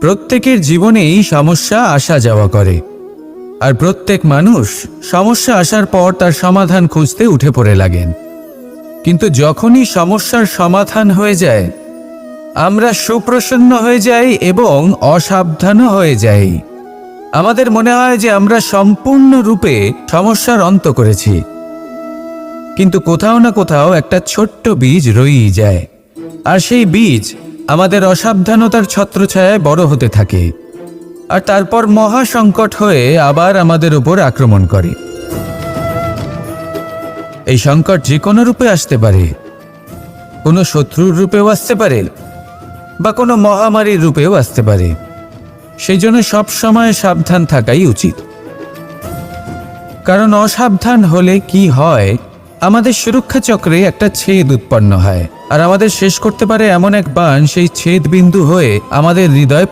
প্রত্যেকের জীবনেই সমস্যা আসা যাওয়া করে, আর প্রত্যেক মানুষ সমস্যা আসার পর তার সমাধান খুঁজতে উঠে পড়ে লাগেন। কিন্তু যখনই সমস্যার সমাধান হয়ে যায়, আমরা সুপ্রসন্ন হয়ে যাই এবং অসাবধানও হয়ে যাই। আমাদের মনে হয় যে আমরা সম্পূর্ণরূপে সমস্যার অন্ত করেছি, কিন্তু কোথাও না কোথাও একটা ছোট্ট বীজ রয়েই যায়, আর সেই বীজ আমাদের অসাবধানতার ছত্রছায়ায় বড় হতে থাকে, আর তারপর মহা সংকট হয়ে আবার আমাদের উপর আক্রমণ করে। এই সংকট যে কোনো রূপে আসতে পারে, কোনো শত্রুর রূপেও আসতে পারে, বা কোনো মহামারীর রূপেও আসতে পারে। সেই জন্য সবসময় সাবধান থাকাই উচিত, কারণ অসাবধান হলে কি হয়, আমাদের সুরক্ষা চক্রে একটা ছেদ উৎপন্ন হয়, আর আমাদের শেষ করতে পারে এমন এক বাণ সেই ছেদ বিন্দু হয়ে আমাদের হৃদয়